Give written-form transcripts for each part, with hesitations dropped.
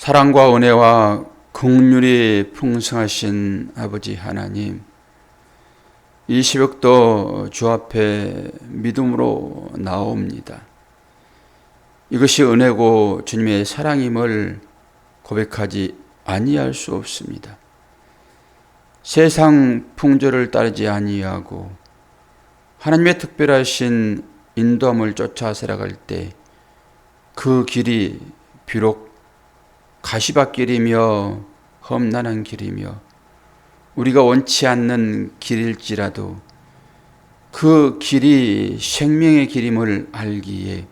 사랑과 은혜와 긍휼이 풍성하신 아버지 하나님, 이 새벽도 주 앞에 믿음으로 나옵니다. 이것이 은혜고 주님의 사랑임을 고백하지 아니할 수 없습니다. 세상 풍조를 따르지 아니하고 하나님의 특별하신 인도함을 쫓아 살아갈 때 그 길이 비록 가시밭길이며 험난한 길이며 우리가 원치 않는 길일지라도 그 길이 생명의 길임을 알기에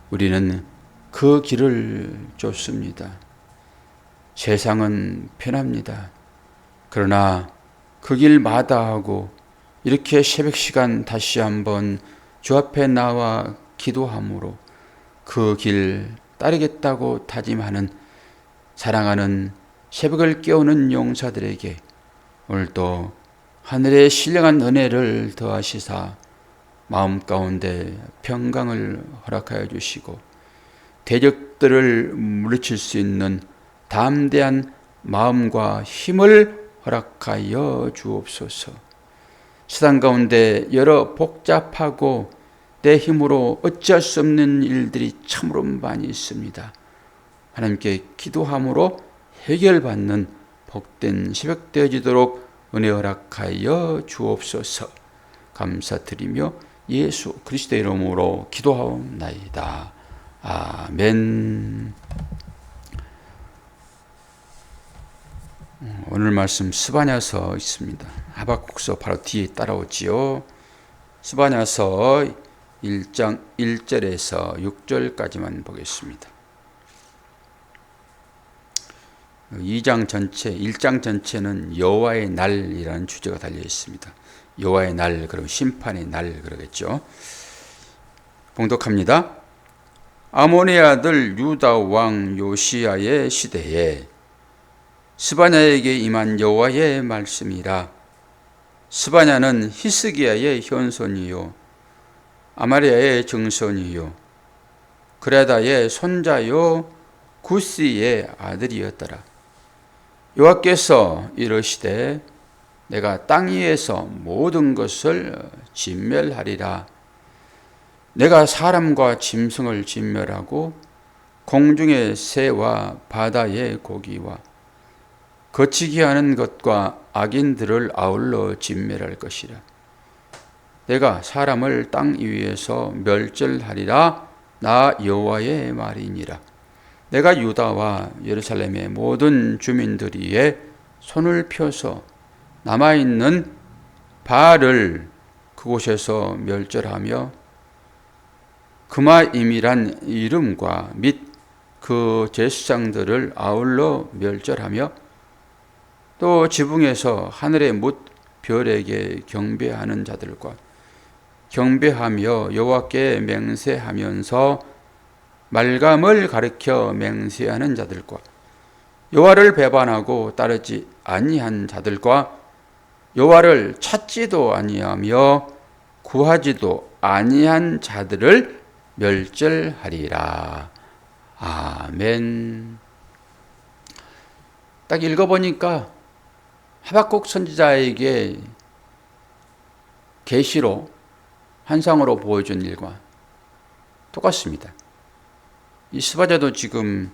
우리는 그 길을 쫓습니다. 세상은 편합니다. 그러나 그 길 마다하고 이렇게 새벽 시간 다시 한번 주 앞에 나와 기도함으로 그 길 따르겠다고 다짐하는 사랑하는 새벽을 깨우는 용사들에게 오늘도 하늘의 신령한 은혜를 더하시사 마음 가운데 평강을 허락하여 주시고 대적들을 물리칠 수 있는 담대한 마음과 힘을 허락하여 주옵소서. 세상 가운데 여러 복잡하고 내 힘으로 어찌할 수 없는 일들이 참으로 많이 있습니다. 하나님께 기도함으로 해결받는 복된 새벽 되어지도록 은혜 허락하여 주옵소서. 감사드리며 예수 그리스도의 이름으로 기도하옵나이다. 아멘. 오늘 말씀 스바냐서 있습니다. 하박국서 바로 뒤에 따라오지요. 스바냐서 1장 1절에서 6절까지만 보겠습니다. 1장 전체는 여호와의 날이라는 주제가 달려 있습니다. 여호와의 날, 그럼 심판의 날 그러겠죠. 봉독합니다. 아몬의 아들 유다 왕 요시야의 시대에 스바냐에게 임한 여호와의 말씀이라. 스바냐는 히스기야의 현손이요 아마리아의 증손이요 그레다의 손자요 구시의 아들이었더라. 여호와께서 이르시되 내가 땅 위에서 모든 것을 진멸하리라. 내가 사람과 짐승을 진멸하고 공중의 새와 바다의 고기와 거치게 하는 것과 악인들을 아울러 진멸할 것이라. 내가 사람을 땅 위에서 멸절하리라. 나 여호와의 말이니라. 내가 유다와 예루살렘의 모든 주민들 위에 손을 펴서 남아있는 바알을 그곳에서 멸절하며 그마임이란 이름과 및 그 제사장들을 아울러 멸절하며 또 지붕에서 하늘의 뭇 별에게 경배하는 자들과 경배하며 여호와께 맹세하면서 말감을 가리켜 맹세하는 자들과 여호와를 배반하고 따르지 아니한 자들과 여호와를 찾지도 아니하며 구하지도 아니한 자들을 멸절하리라. 아멘. 딱 읽어보니까 하박국 선지자에게 계시로 환상으로 보여준 일과 똑같습니다. 이 스바냐도 지금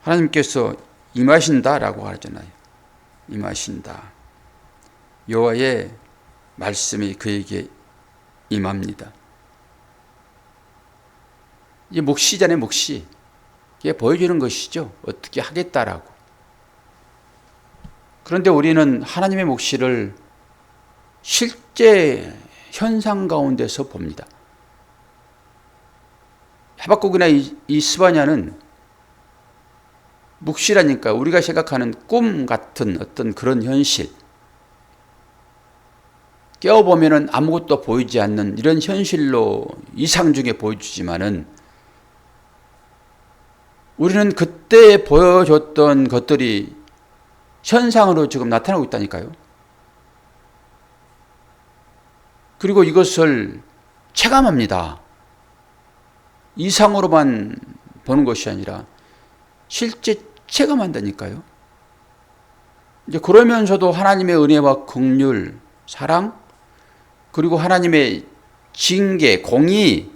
하나님께서 임하신다라고 하잖아요. 임하신다. 여호와의 말씀이 그에게 임합니다. 이 묵시잖아요, 묵시. 이게 보여주는 것이죠. 어떻게 하겠다라고. 그런데 우리는 하나님의 묵시를 실제 현상 가운데서 봅니다. 하박국이나 이 스바냐는 묵시라니까 우리가 생각하는 꿈 같은 어떤 그런 현실, 깨어보면 아무것도 보이지 않는 이런 현실로 이상 중에 보여주지만은 우리는 그때 보여줬던 것들이 현상으로 지금 나타나고 있다니까요. 그리고 이것을 체감합니다. 이상으로만 보는 것이 아니라 실제 체감한다니까요. 이제 그러면서도 하나님의 은혜와 긍휼, 사랑, 그리고 하나님의 징계, 공의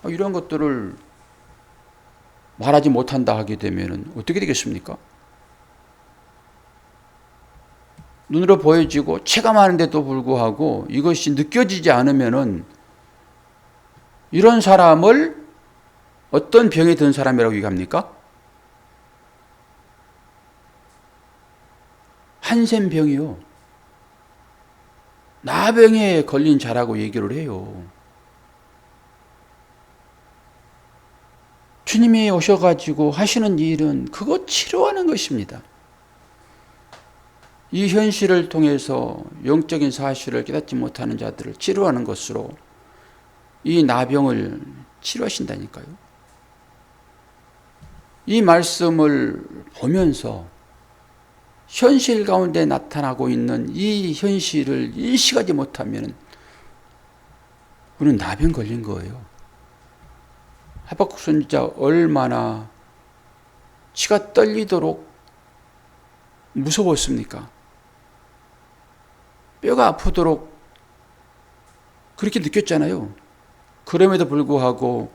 이런 것들을 말하지 못한다 하게 되면 어떻게 되겠습니까? 눈으로 보여지고 체감하는데도 불구하고 이것이 느껴지지 않으면은 이런 사람을 어떤 병이 든 사람이라고 얘기합니까? 한센병이요. 나병에 걸린 자라고 얘기를 해요. 주님이 오셔가지고 하시는 일은 그거 치료하는 것입니다. 이 현실을 통해서 영적인 사실을 깨닫지 못하는 자들을 치료하는 것으로 이 나병을 치료하신다니까요. 이 말씀을 보면서 현실 가운데 나타나고 있는 이 현실을 인식하지 못하면 우리는 나병 걸린 거예요. 하박국 선지자 얼마나 치가 떨리도록 무서웠습니까? 뼈가 아프도록 그렇게 느꼈잖아요. 그럼에도 불구하고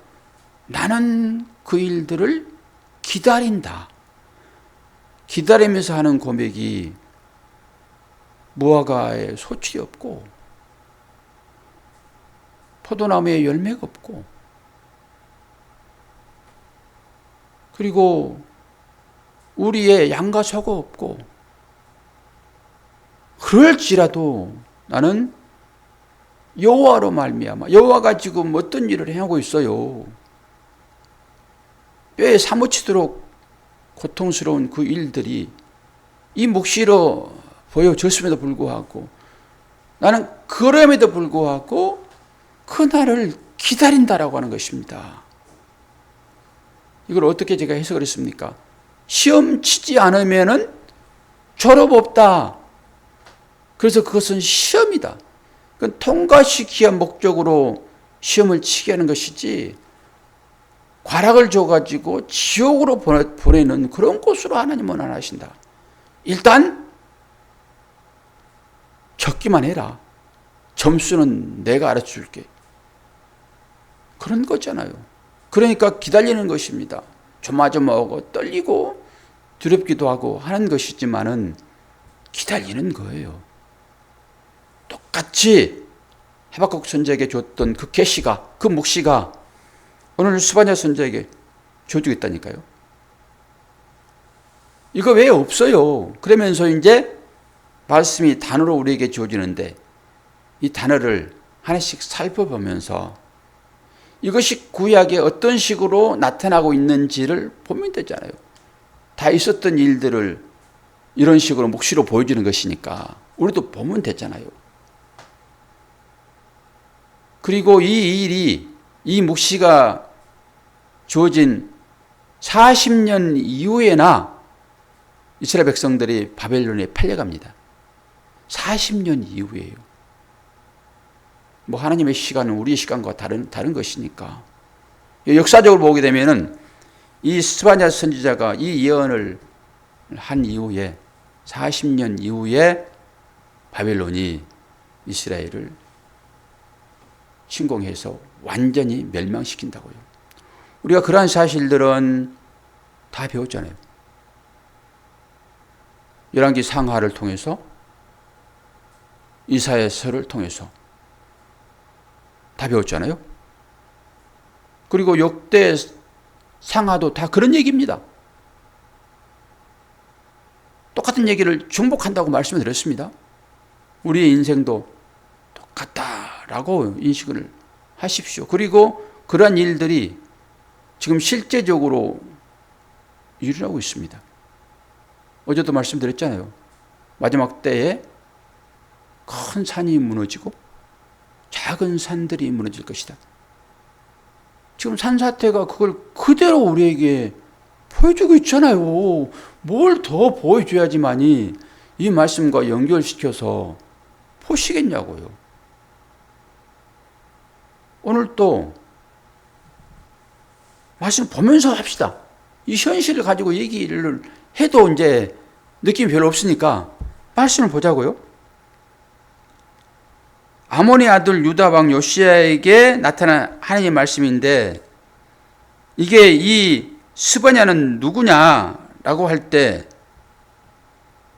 나는 그 일들을 기다린다. 기다리면서 하는 고백이 무화과에 소출이 없고 포도나무에 열매가 없고 그리고 우리의 양과 소가 없고 그럴지라도 나는 여호와로 말미암아 여호와가 지금 어떤 일을 행하고 있어요. 뼈에 사무치도록 고통스러운 그 일들이 이 묵시로 보여졌음에도 불구하고 나는 그럼에도 불구하고 그날을 기다린다라고 하는 것입니다. 이걸 어떻게 제가 해석을 했습니까? 시험 치지 않으면은 졸업 없다. 그래서 그것은 시험이다. 그건 통과시키기 위한 목적으로 시험을 치게 하는 것이지 과락을 줘가지고 지옥으로 보내는 그런 곳으로 하나님은 안 하신다. 일단 적기만 해라. 점수는 내가 알아줄게. 그런 거잖아요. 그러니까 기다리는 것입니다. 조마조마하고 떨리고 두렵기도 하고 하는 것이지만은 기다리는 거예요. 똑같이 하박국 선지자에게 줬던 그 계시가, 그 묵시가 오늘 스바냐 선지자에게 줘주겠다니까요. 이거 왜 없어요? 그러면서 이제 말씀이 단어로 우리에게 주어지는데 이 단어를 하나씩 살펴보면서 이것이 구약에 어떤 식으로 나타나고 있는지를 보면 되잖아요. 다 있었던 일들을 이런 식으로 묵시로 보여주는 것이니까 우리도 보면 되잖아요. 그리고 이 일이 이 묵시가 주어진 40년 이후에나 이스라엘 백성들이 바벨론에 팔려갑니다. 40년 이후에요. 뭐 하나님의 시간은 우리의 시간과 다른 것이니까. 역사적으로 보게 되면은 이 스바냐 선지자가 이 예언을 한 이후에 40년 이후에 바벨론이 이스라엘을 침공해서 완전히 멸망시킨다고요. 우리가 그러한 사실들은 다 배웠잖아요. 열왕기 상하를 통해서 이사야서를 통해서 다 배웠잖아요. 그리고 역대 상하도 다 그런 얘기입니다. 똑같은 얘기를 중복한다고 말씀을 드렸습니다. 우리의 인생도 똑같다라고 인식을 하십시오. 그리고 그러한 일들이 지금 실제적으로 일어나고 있습니다. 어제도 말씀드렸잖아요. 마지막 때에 큰 산이 무너지고 작은 산들이 무너질 것이다. 지금 산사태가 그걸 그대로 우리에게 보여주고 있잖아요. 뭘 더 보여줘야지만이 이 말씀과 연결시켜서 보시겠냐고요. 오늘 또 말씀 보면서 합시다. 이 현실을 가지고 얘기를 해도 이제 느낌이 별로 없으니까 말씀을 보자고요. 아몬의 아들 유다 왕 요시야에게 나타난 하나님의 말씀인데, 이게 이 스바냐는 누구냐라고 할 때,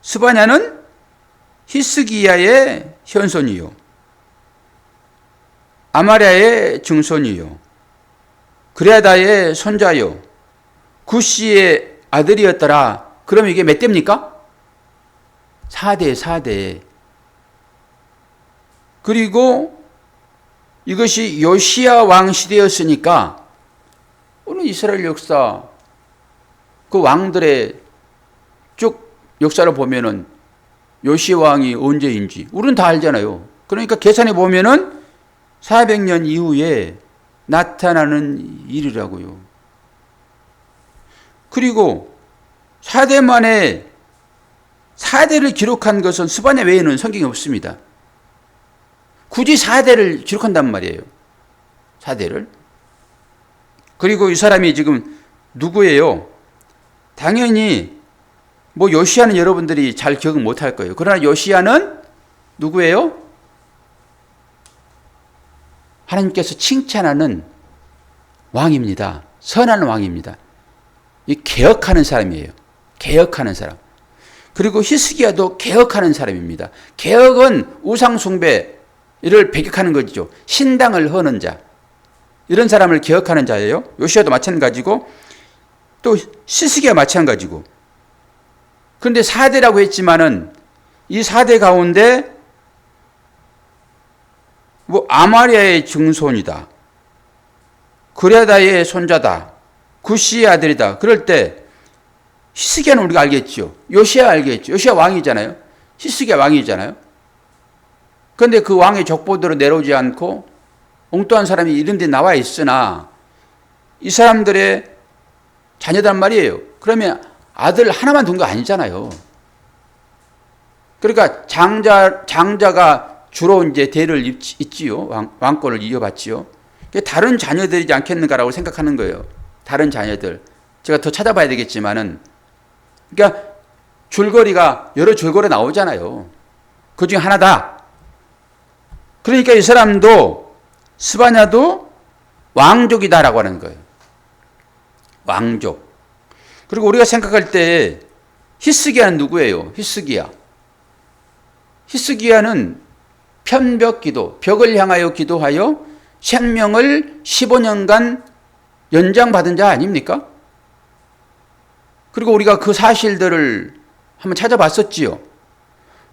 스바냐는 히스기야의 현손이요, 아마랴의 증손이요, 그레아다의 손자요, 구시의 아들이었더라. 그럼 이게 몇 대입니까? 4대, 4대. 그리고 이것이 요시야 왕 시대였으니까 오늘 이스라엘 역사 그 왕들의 쭉 역사를 보면은 요시야 왕이 언제인지 우리는 다 알잖아요. 그러니까 계산해 보면은 400년 이후에 나타나는 일이라고요. 그리고 4대 만에 4대를 기록한 것은 스바냐 외에는 성경에 없습니다. 굳이 4대를 기록한단 말이에요. 4대를. 그리고 이 사람이 지금 누구예요? 당연히 뭐 요시야는 여러분들이 잘 기억 못할 거예요. 그러나 요시야는 누구예요? 하나님께서 칭찬하는 왕입니다. 선한 왕입니다. 이 개혁하는 사람이에요. 개혁하는 사람. 그리고 히스기야도 개혁하는 사람입니다. 개혁은 우상 숭배를 배격하는 거죠. 신당을 허는 자. 이런 사람을 개혁하는 자예요. 요시야도 마찬가지고 또 히스기야 마찬가지고. 그런데 4대라고 했지만은 이 4대 가운데 뭐 아마랴의 증손이다, 그레다의 손자다, 구시의 아들이다. 그럴 때 히스기야는 우리가 알겠죠. 요시야 알겠죠. 요시야 왕이잖아요. 히스기야 왕이잖아요. 그런데 그 왕의 족보대로 내려오지 않고 엉뚱한 사람이 이런 데 나와 있으나 이 사람들의 자녀단 말이에요. 그러면 아들 하나만 둔 거 아니잖아요. 그러니까 장자가 주로 이제 대를 잇지요. 왕권을 이어받지요. 다른 자녀들이지 않겠는가라고 생각하는 거예요. 다른 자녀들. 제가 더 찾아봐야 되겠지만은, 그러니까 줄거리가 여러 줄거리 나오잖아요. 그 중에 하나다. 그러니까 이 사람도 스바냐도 왕족이다라고 하는 거예요. 왕족. 그리고 우리가 생각할 때 히스기야는 누구예요? 히스기야는 편벽 기도, 벽을 향하여 기도하여 생명을 15년간 연장받은 자 아닙니까? 그리고 우리가 그 사실들을 한번 찾아봤었지요.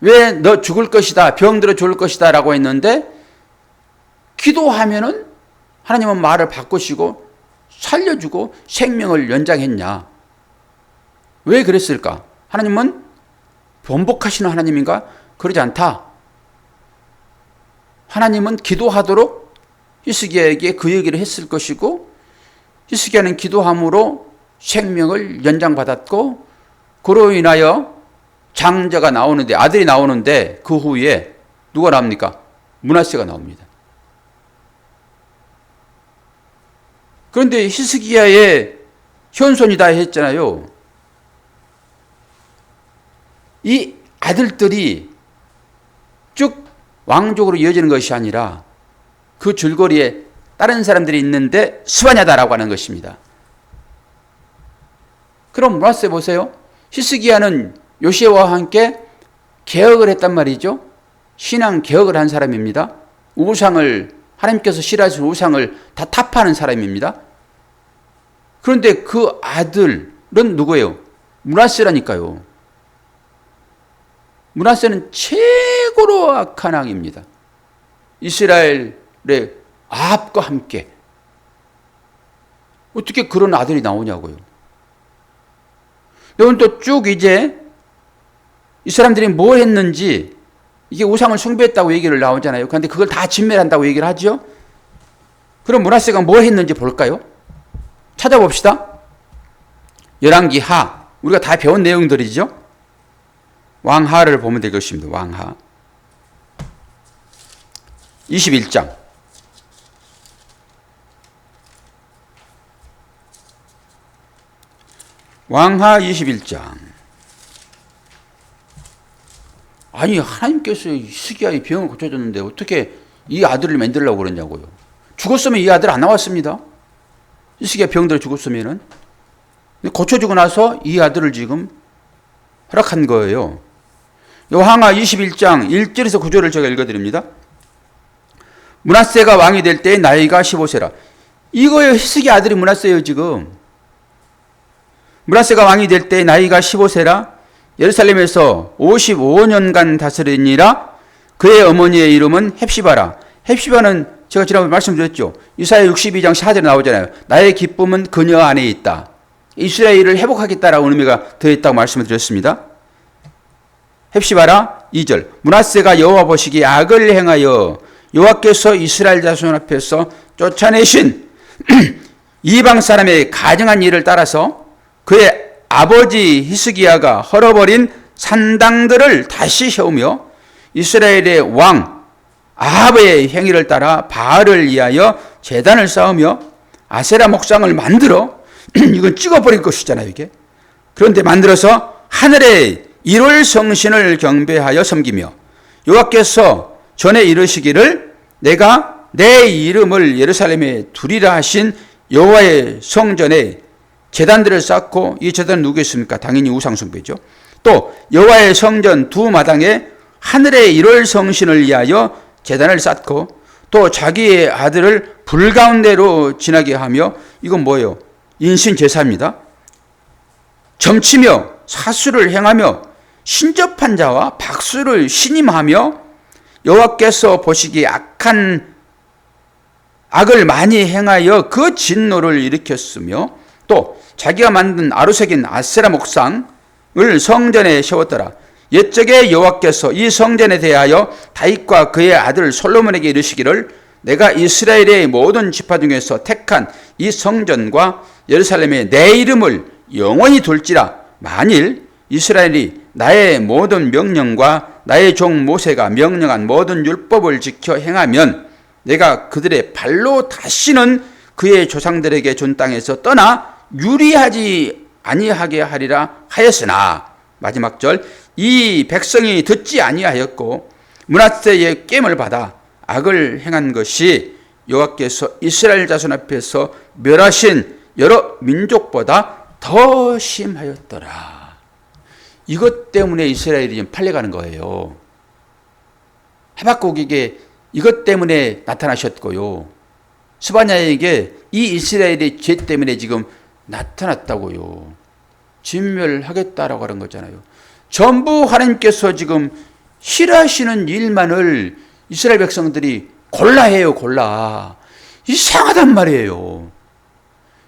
왜 너 죽을 것이다, 병들어 죽을 것이다 라고 했는데 기도하면은 하나님은 말을 바꾸시고 살려주고 생명을 연장했냐? 왜 그랬을까? 하나님은 번복하시는 하나님인가? 그러지 않다. 하나님은 기도하도록 히스기야에게 그 얘기를 했을 것이고, 히스기야는 기도함으로 생명을 연장받았고, 그로 인하여 장자가 나오는데, 아들이 나오는데 그 후에 누가 나옵니까? 므낫세가 나옵니다. 그런데 히스기야의 현손이다 했잖아요. 이 아들들이 쭉 왕족으로 이어지는 것이 아니라 그 줄거리에 다른 사람들이 있는데 스바냐다라고 하는 것입니다. 그럼 므낫세 보세요. 히스기야는 요시야와 함께 개혁을 했단 말이죠. 신앙 개혁을 한 사람입니다. 우상을, 하나님께서 싫어하시는 우상을 다 타파하는 사람입니다. 그런데 그 아들은 누구예요? 므낫세라니까요. 므낫세는 최고로 악한 왕입니다. 이스라엘의 아합과 함께. 어떻게 그런 아들이 나오냐고요. 여러분 또 쭉 이제 이 사람들이 뭐 했는지, 이게 우상을 숭배했다고 얘기를 나오잖아요. 그런데 그걸 다 진멸한다고 얘기를 하죠. 그럼 므낫세가 뭐 했는지 볼까요? 찾아봅시다. 열왕기 하, 우리가 다 배운 내용들이죠. 왕하를 보면 될 것입니다. 왕하 21장. 왕하 21장. 아니 하나님께서 히스기야의 병을 고쳐줬는데 어떻게 이 아들을 만들려고 그러냐고요. 죽었으면 이 아들 안 나왔습니다. 히스기야 병들어 죽었으면은. 고쳐주고 나서 이 아들을 지금 허락한 거예요. 왕하 21장 1절에서 9절을 제가 읽어드립니다. 므낫세가 왕이 될 때 나이가 15세라. 이거예요. 히스기야 아들이 므낫세예요 지금. 므낫세가 왕이 될 때 나이가 15세라. 예루살렘에서 55년간 다스리니라. 그의 어머니의 이름은 헵시바라. 헵시바는 제가 지난번에 말씀드렸죠. 이사야 62장 4절에 나오잖아요. 나의 기쁨은 그녀 안에 있다. 이스라엘을 회복하겠다라고 의미가 더했다고 말씀을 드렸습니다. 헵시바라 2절. 므낫세가 여호와 보시기에 악을 행하여 여호와께서 이스라엘 자손 앞에서 쫓아내신 이방 사람의 가증한 일을 따라서 그의 아버지 히스기야가 헐어버린 산당들을 다시 세우며 이스라엘의 왕 아합의 행위를 따라 바알을 위하여 제단을 쌓으며 아세라 목상을 만들어 이건 찍어버릴 것이잖아요 이게. 그런데 만들어서 하늘의 일월 성신을 경배하여 섬기며 여호와께서 전에 이르시기를 내가 내 이름을 예루살렘에 두리라 하신 여호와의 성전에 제단들을 쌓고, 이 제단은 누구였습니까? 당연히 우상숭배죠. 또 여호와의 성전 두 마당에 하늘의 일월 성신을 위하여 제단을 쌓고 또 자기의 아들을 불 가운데로 지나게 하며, 이건 뭐예요? 인신제사입니다. 점치며 사수를 행하며 신접한 자와 박수를 신임하며 여호와께서 보시기에 악을 많이 행하여 그 진노를 일으켰으며 또 자기가 만든 아루색인 아세라 목상을 성전에 세웠더라. 옛적에 여호와께서 이 성전에 대하여 다윗과 그의 아들 솔로몬에게 이르시기를 내가 이스라엘의 모든 지파 중에서 택한 이 성전과 예루살렘에 내 이름을 영원히 둘지라. 만일 이스라엘이 나의 모든 명령과 나의 종 모세가 명령한 모든 율법을 지켜 행하면 내가 그들의 발로 다시는 그의 조상들에게 준 땅에서 떠나 유리하지 아니하게 하리라 하였으나, 마지막 절, 이 백성이 듣지 아니하였고 므낫세의 깸을 받아 악을 행한 것이 여호와께서 이스라엘 자손 앞에서 멸하신 여러 민족보다 더 심하였더라. 이것 때문에 이스라엘이 지금 팔려가는 거예요. 하박국에게 이것 때문에 나타나셨고요. 스바냐에게 이 이스라엘의 죄 때문에 지금 나타났다고요. 진멸하겠다라고 하는 거잖아요. 전부 하나님께서 지금 싫어하시는 일만을 이스라엘 백성들이 골라해요. 골라. 이상하단 말이에요.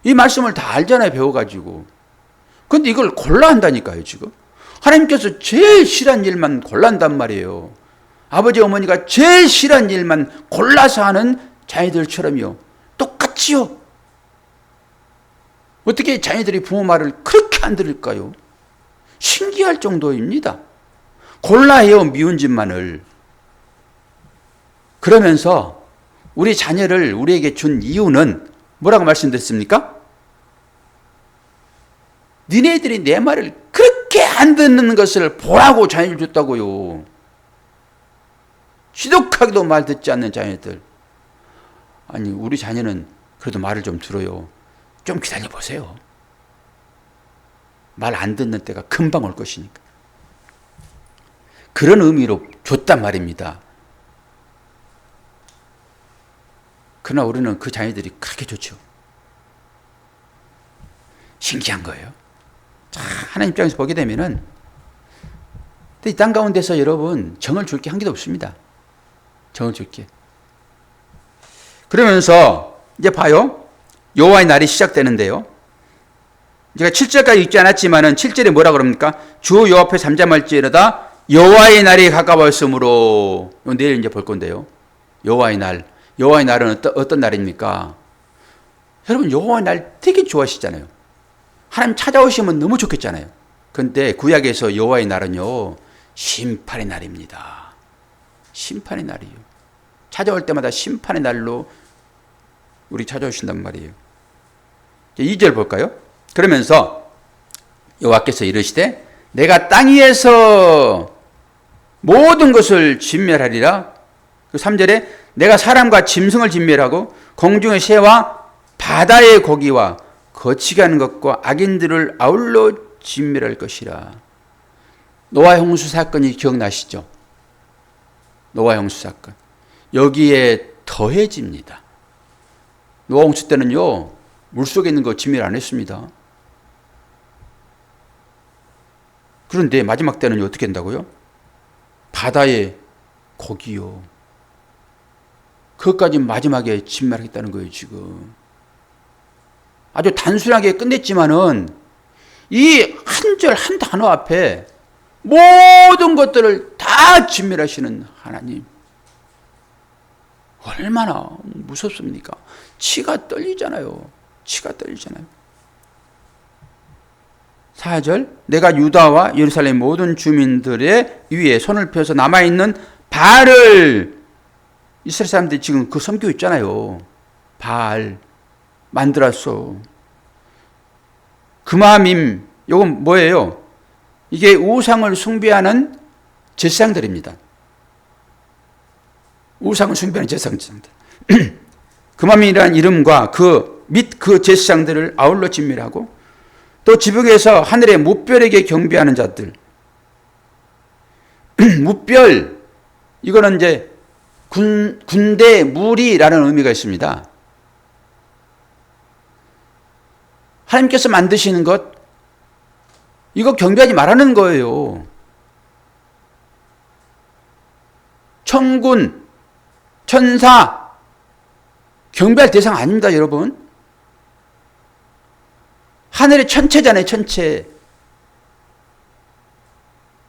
이 말씀을 다 알잖아요. 배워가지고. 근데 이걸 골라 한다니까요. 지금 하나님께서 제일 싫어하는 일만 골란단 말이에요. 아버지 어머니가 제일 싫어하는 일만 골라서 하는 자녀들처럼요. 똑같이요. 어떻게 자녀들이 부모 말을 그렇게 안 들을까요? 신기할 정도입니다. 골라해요. 미운 짓만을. 그러면서 우리 자녀를 우리에게 준 이유는 뭐라고 말씀드렸습니까? 니네들이 내 말을 그렇게 안 듣는 것을 보라고 자녀를 줬다고요. 지독하게도 말 듣지 않는 자녀들. 아니, 우리 자녀는 그래도 말을 좀 들어요. 좀 기다려 보세요. 말 안 듣는 때가 금방 올 것이니까. 그런 의미로 줬단 말입니다. 그러나 우리는 그 자녀들이 그렇게 좋죠. 신기한 거예요. 자, 하나님 입장에서 보게 되면은, 이 땅 가운데서 여러분 정을 줄 게 한 개도 없습니다. 정을 줄 게. 그러면서 이제 봐요. 여호와의 날이 시작되는데요. 제가 7절까지 읽지 않았지만은 7절에 뭐라 그럽니까? 주 여호와 앞에 잠잠할지어다 여호와의 날이 가까웠으므로. 내일 이제 볼 건데요. 여호와의 날. 여호와의 날은 어떤 날입니까? 여러분 여호와의 날 되게 좋아하시잖아요. 하나님 찾아오시면 너무 좋겠잖아요. 그런데 구약에서 여호와의 날은요, 심판의 날입니다. 심판의 날이에요. 찾아올 때마다 심판의 날로 우리 찾아오신단 말이에요. 2절 볼까요? 그러면서 여호와께서 이르시되 내가 땅 위에서 모든 것을 진멸하리라. 그 3절에 내가 사람과 짐승을 진멸하고 공중의 새와 바다의 고기와 거치게 하는 것과 악인들을 아울러 진멸할 것이라. 노아 홍수 사건이 기억나시죠? 노아 홍수 사건. 여기에 더해집니다. 노아 홍수 때는요, 물속에 있는 거 진멸 안 했습니다. 그런데 마지막 때는 어떻게 한다고요? 바다의 고기요. 그것까지 마지막에 진멸하겠다는 거예요, 지금. 아주 단순하게 끝냈지만은 이 한 절 한 단어 앞에 모든 것들을 다 진멸하시는 하나님. 얼마나 무섭습니까? 치가 떨리잖아요. 치가 떨리잖아요. 4절 내가 유다와 예루살렘 모든 주민들의 위에 손을 펴서 남아있는 바알을, 이스라엘 사람들이 지금 그 섬기고 있잖아요. 바알 만들었어. 금암임, 이건 뭐예요? 이게 우상을 숭배하는 제사장들입니다. 우상을 숭배하는 제사장들. 금암이라는 이름과 그 제사장들을 아울러 진멸하고, 또 지붕에서 하늘의 무별에게 경배하는 자들. 무별, 이거는 이제 군대 무리라는 의미가 있습니다. 하나님께서 만드시는 것, 이거 경배하지 말라는 거예요. 천군, 천사, 경배할 대상 아닙니다, 여러분. 하늘의 천체잖아요, 천체.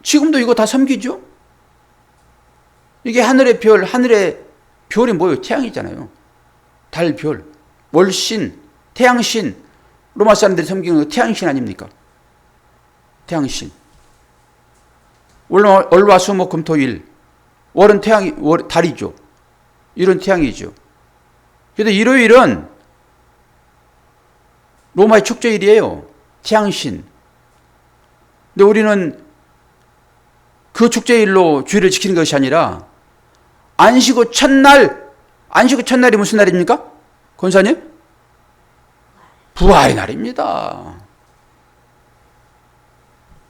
지금도 이거 다 섬기죠? 이게 하늘의 별이 뭐예요? 태양이잖아요. 달, 별, 월신, 태양신. 로마 사람들이 섬기는 거 태양신 아닙니까? 태양신. 월화 수목 금 토 일. 월은 달이죠. 일은 태양이죠. 그래서 일요일은 로마의 축제일이에요. 태양신. 근데 우리는 그 축제일로 주일을 지키는 것이 아니라 안식 후 첫날이 무슨 날입니까? 권사님? 부활의 날입니다.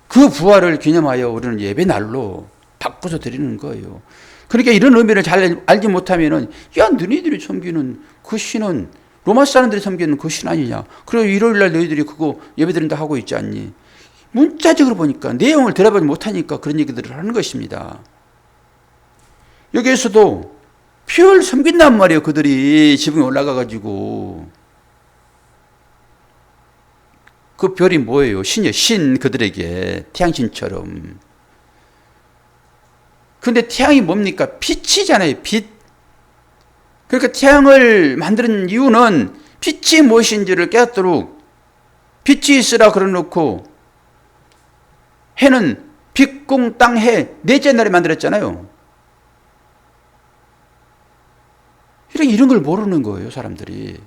그 부활을 기념하여 우리는 예배 날로 바꿔서 드리는 거예요. 그러니까 이런 의미를 잘 알지 못하면은, 야, 너희들이 섬기는 그 신은 로마 사람들이 섬기는 그 신 아니냐? 그리고 일요일날 너희들이 그거 예배드린다 하고 있지 않니? 문자적으로 보니까 내용을 들어보지 못하니까 그런 얘기들을 하는 것입니다. 여기에서도 별 섬긴단 말이에요. 그들이 지붕에 올라가가지고. 그 별이 뭐예요? 신이요. 신, 그들에게 태양신처럼. 근데 태양이 뭡니까? 빛이잖아요. 빛. 그러니까 태양을 만드는 이유는 빛이 무엇인지를 깨닫도록 빛이 있으라 그러놓고, 해는 빛, 궁, 땅, 해 넷째 날에 만들었잖아요. 이런 걸 모르는 거예요, 사람들이.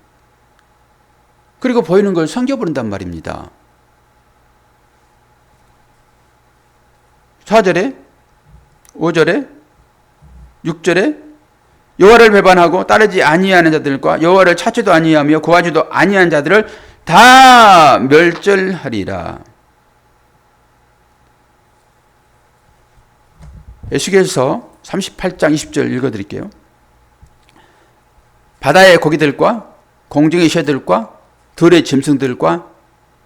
그리고 보이는 걸 섬겨버린단 말입니다. 4절에, 5절에, 6절에 여호와를 배반하고 따르지 아니하는 자들과 여호와를 찾지도 아니하며 구하지도 아니한 자들을 다 멸절하리라. 에스겔서 38장 20절 읽어드릴게요. 바다의 고기들과 공중의 새들과 들의 짐승들과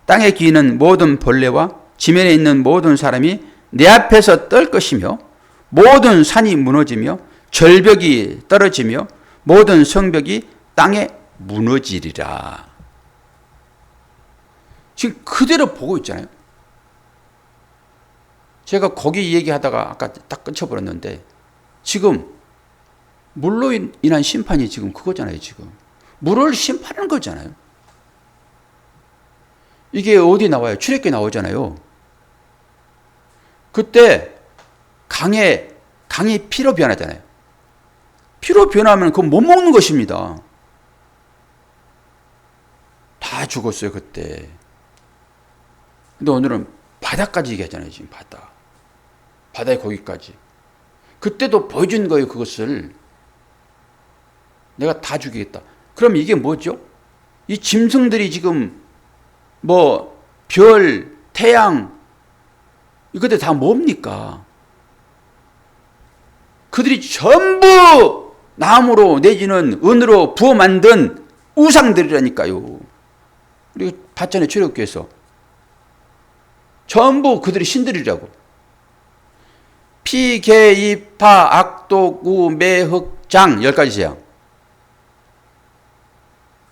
땅에 기는 모든 벌레와 지면에 있는 모든 사람이 내 앞에서 떨 것이며, 모든 산이 무너지며 절벽이 떨어지며 모든 성벽이 땅에 무너지리라. 지금 그대로 보고 있잖아요. 제가 거기 얘기하다가 아까 딱 끊쳐버렸는데, 지금 물로 인한 심판이 지금 그거잖아요. 지금 물을 심판하는 거잖아요. 이게 어디 나와요? 출애굽기에 나오잖아요. 그때 강이 피로 변하잖아요. 피로 변하면 그건 못 먹는 것입니다. 다 죽었어요, 그때. 근데 오늘은 바다까지 얘기하잖아요. 지금 바다. 바다의 고기까지. 그때도 보여준 거예요. 그것을. 내가 다 죽이겠다. 그럼 이게 뭐죠? 이 짐승들이 지금 뭐 별, 태양 이것들 다 뭡니까? 그들이 전부 나무로 내지는 은으로 부어 만든 우상들이라니까요. 우리가 봤잖아요. 출애굽기에서. 전부 그들이 신들이라고. 피, 개, 이, 파, 악독, 우, 매, 흑, 장 10가지 재앙.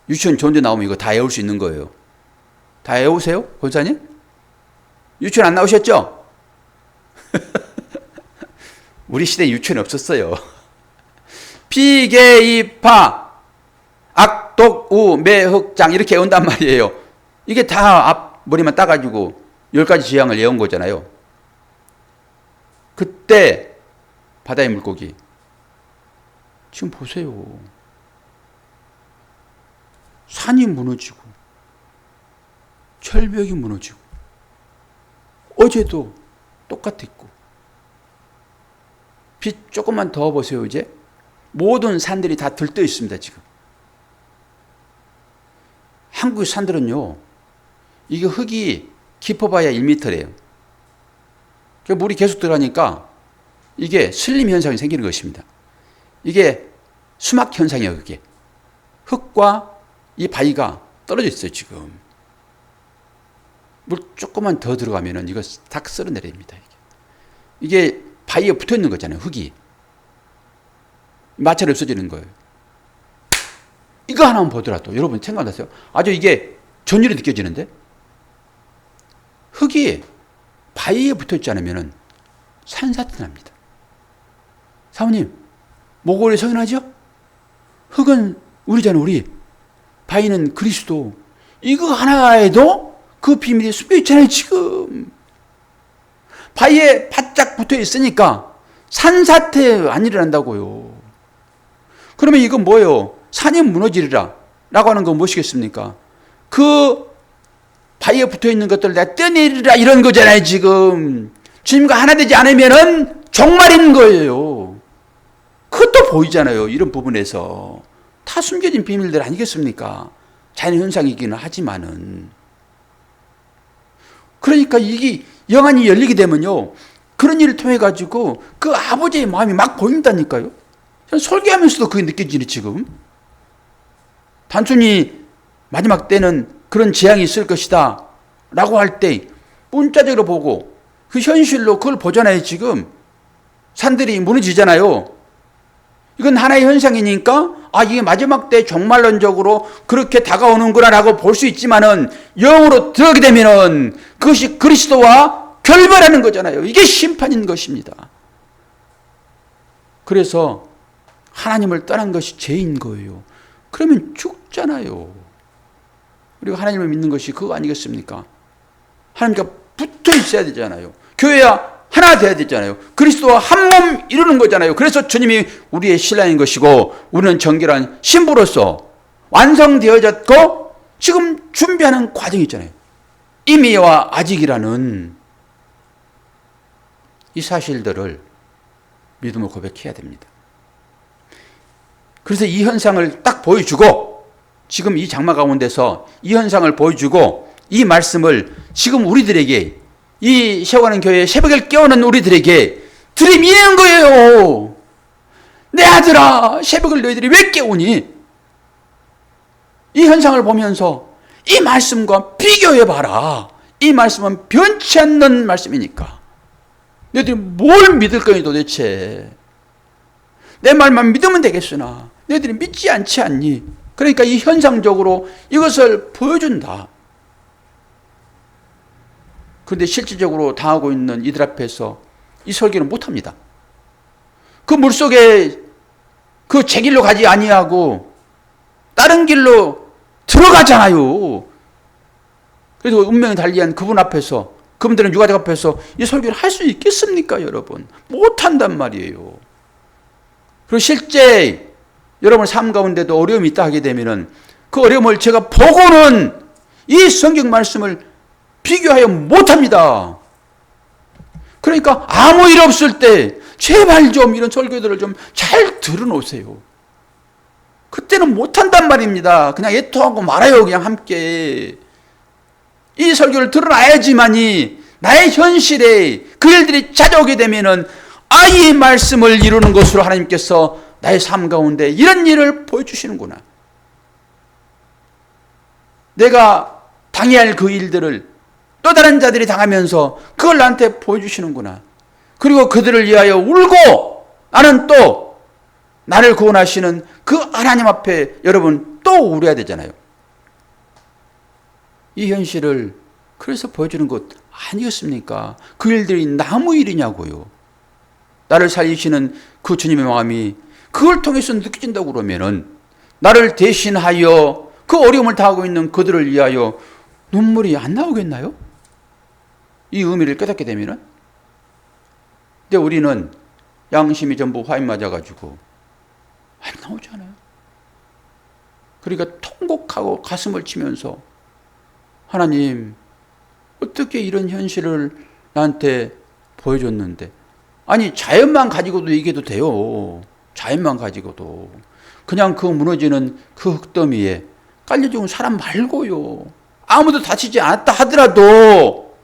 유치원 좋은 데 나오면 이거 다 외울 수 있는 거예요. 다 외우세요? 권사님? 유치원 안 나오셨죠? 우리 시대에 유치원이 없었어요. 피, 개, 이, 파, 악독, 우, 매, 흑, 장 이렇게 외운단 말이에요. 이게 다 앞머리만 따가지고 10가지 재앙을 외운 거잖아요. 그때 바다의 물고기 지금 보세요. 산이 무너지고 철벽이 무너지고 어제도 똑같았고 빛 조금만 더 보세요. 이제 모든 산들이 다 들떠 있습니다. 지금 한국의 산들은요, 이게 흙이 깊어봐야 1m래요. 물이 계속 들어가니까 이게 슬림 현상이 생기는 것입니다. 이게 수막 현상이에요. 그게 흙과 이 바위가 떨어져 있어요. 지금 물 조금만 더 들어가면은 이거 다 쓸어내립니다. 이게 바위에 붙어 있는 거잖아요. 흙이 마찰이 없어지는 거예요. 이거 하나만 보더라도 여러분 생각나세요? 아주 이게 전율이 느껴지는데 흙이 바위에 붙어 있지 않으면 산사태 납니다. 사모님, 목걸이 성인하죠? 흙은 우리잖아요. 우리. 바위는 그리스도. 이거 하나에도 그 비밀이 숨겨 있잖아요. 지금 바위에 바짝 붙어 있으니까 산사태 안 일어난다고요. 그러면 이건 뭐예요? 산이 무너지리라 라고 하는 건 무엇이겠습니까? 그 바위에 붙어 있는 것들을 내가 떼내리라 이런 거잖아요. 지금 주님과 하나 되지 않으면은 종말인 거예요. 그것도 보이잖아요. 이런 부분에서 다 숨겨진 비밀들 아니겠습니까? 자연현상이기는 하지만은. 그러니까 이게 영안이 열리게 되면요, 그런 일을 통해 가지고 그 아버지의 마음이 막 보인다니까요. 설교하면서도 그게 느껴지네. 지금 단순히 마지막 때는 그런 재앙이 있을 것이다 라고 할 때 문자적으로 보고 그 현실로 그걸 보잖아요. 지금 산들이 무너지잖아요. 이건 하나의 현상이니까 이게 마지막 때 종말론적으로 그렇게 다가오는구나 라고 볼 수 있지만은 영으로 들어가게 되면은 그것이 그리스도와 결별하는 거잖아요. 이게 심판인 것입니다. 그래서 하나님을 떠난 것이 죄인 거예요. 그러면 죽잖아요. 그리고 하나님을 믿는 것이 그거 아니겠습니까? 하나님과 붙어 있어야 되잖아요. 교회야 하나 돼야 되잖아요. 그리스도와 한 몸 이루는 거잖아요. 그래서 주님이 우리의 신랑인 것이고 우리는 정결한 신부로서 완성되어졌고 지금 준비하는 과정이 있잖아요. 이미와 아직이라는 이 사실들을 믿음으로 고백해야 됩니다. 그래서 이 현상을 딱 보여주고 지금 이 장마 가운데서 이 현상을 보여주고 이 말씀을 지금 우리들에게 이 세워가는 교회 새벽을 깨우는 우리들에게 들이미는 거예요. 내 아들아, 새벽을 너희들이 왜 깨우니? 이 현상을 보면서 이 말씀과 비교해봐라. 이 말씀은 변치 않는 말씀이니까. 너희들이 뭘 믿을 거니 도대체? 내 말만 믿으면 되겠으나 너희들이 믿지 않지 않니? 그러니까 이 현상적으로 이것을 보여준다. 그런데 실질적으로 당하고 있는 이들 앞에서 이 설교는 못합니다. 그 물속에 그 제 길로 가지 아니하고 다른 길로 들어가잖아요. 그래서 운명이 달리한 그분 앞에서, 그분들은 유가족 앞에서 이 설교를 할 수 있겠습니까, 여러분? 못한단 말이에요. 그리고 실제 여러분 삶 가운데도 어려움이 있다 하게 되면은 그 어려움을 제가 보고는 이 성경 말씀을 비교하여 못합니다. 그러니까 아무 일 없을 때 제발 좀 이런 설교들을 좀 잘 들어놓으세요. 그때는 못한단 말입니다. 그냥 애통하고 말아요. 그냥 함께. 이 설교를 들어놔야지만이 나의 현실에 그 일들이 찾아오게 되면은 이 말씀을 이루는 것으로 하나님께서 나의 삶 가운데 이런 일을 보여주시는구나. 내가 당해야 할 그 일들을 또 다른 자들이 당하면서 그걸 나한테 보여주시는구나. 그리고 그들을 위하여 울고 나는 또 나를 구원하시는 그 하나님 앞에 여러분 또 울어야 되잖아요. 이 현실을 그래서 보여주는 것 아니겠습니까? 그 일들이 나무 일이냐고요. 나를 살리시는 그 주님의 마음이 그걸 통해서 느껴진다고 그러면은 나를 대신하여 그 어려움을 당하고 있는 그들을 위하여 눈물이 안 나오겠나요? 이 의미를 깨닫게 되면은. 근데 우리는 양심이 전부 화인 맞아가지고 안 나오잖아요. 그러니까 통곡하고 가슴을 치면서 하나님 어떻게 이런 현실을 나한테 보여줬는데, 아니 자연만 가지고도 얘기해도 돼요. 자연만 가지고도 그냥 그 무너지는 그 흙더미에 깔려 죽은 사람 말고요. 아무도 다치지 않았다 하더라도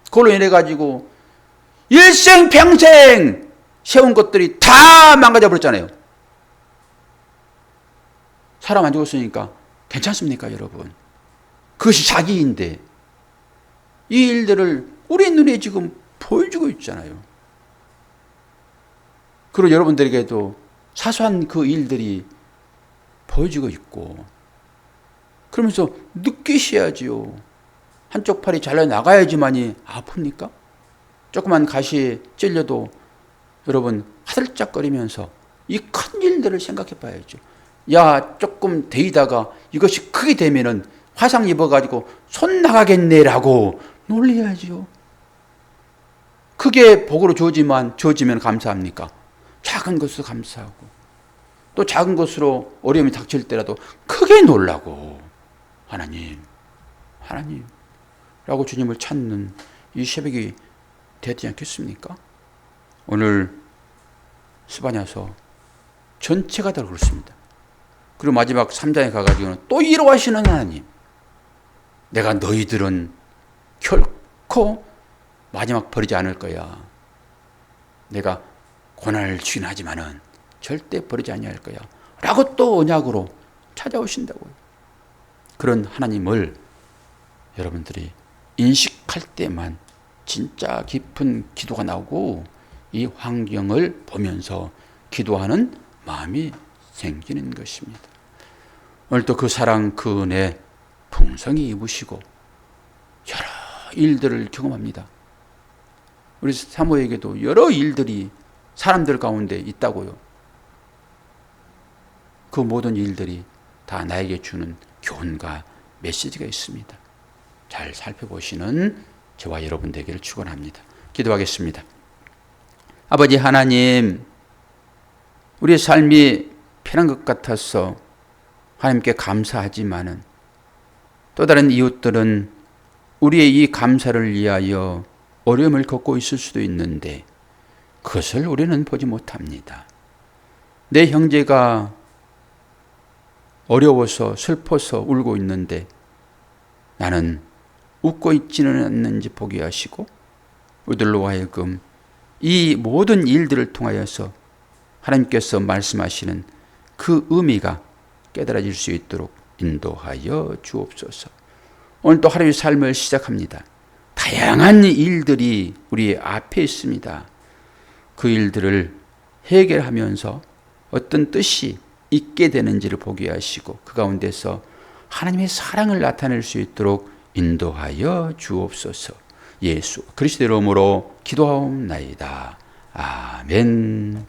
그걸로 인해 가지고 일생 평생 세운 것들이 다 망가져 버렸잖아요. 사람 안 죽었으니까 괜찮습니까, 여러분? 그것이 자기인데 이 일들을 우리 눈에 지금 보여주고 있잖아요. 그리고 여러분들에게도 사소한 그 일들이 보여지고 있고, 그러면서 느끼셔야지요. 한쪽 팔이 잘라나가야지만이 아픕니까? 조그만 가시에 찔려도 여러분 화들짝거리면서 이 큰 일들을 생각해 봐야죠. 야, 조금 데이다가 이것이 크게 되면은 화상 입어가지고 손 나가겠네라고 놀려야죠. 크게 복으로 주어지면 감사합니까? 작은 것으로 감사하고, 또 작은 것으로 어려움이 닥칠 때라도 크게 놀라고 하나님라고 주님을 찾는 이 새벽이 되지 않겠습니까? 오늘 스바냐서 전체가 다 그렇습니다. 그리고 마지막 3장에 가가지고는 또 이루하시는 하나님, 내가 너희들은 결코 마지막 버리지 않을 거야. 내가 고난을 주긴 하지만은 절대 버리지 아니할 거야 라고 또 언약으로 찾아오신다고요. 그런 하나님을 여러분들이 인식할 때만 진짜 깊은 기도가 나오고 이 환경을 보면서 기도하는 마음이 생기는 것입니다. 오늘 또 그 사랑 그 은혜 풍성히 입으시고 여러 일들을 경험합니다. 우리 사모에게도 여러 일들이 사람들 가운데 있다고요. 그 모든 일들이 다 나에게 주는 교훈과 메시지가 있습니다. 잘 살펴보시는 저와 여러분 되기를 축원합니다. 기도하겠습니다. 아버지 하나님, 우리의 삶이 편한 것 같아서 하나님께 감사하지만은 또 다른 이웃들은 우리의 이 감사를 위하여 어려움을 겪고 있을 수도 있는데 그것을 우리는 보지 못합니다. 내 형제가 어려워서 슬퍼서 울고 있는데 나는 웃고 있지는 않는지 보게 하시고, 우리들로 하여금 이 모든 일들을 통하여서 하나님께서 말씀하시는 그 의미가 깨달아질 수 있도록 인도하여 주옵소서. 오늘 또 하루의 삶을 시작합니다. 다양한 일들이 우리 앞에 있습니다. 그 일들을 해결하면서 어떤 뜻이 있게 되는지를 보게 하시고 그 가운데서 하나님의 사랑을 나타낼 수 있도록 인도하여 주옵소서. 예수 그리스도의 이름으로 기도하옵나이다. 아멘.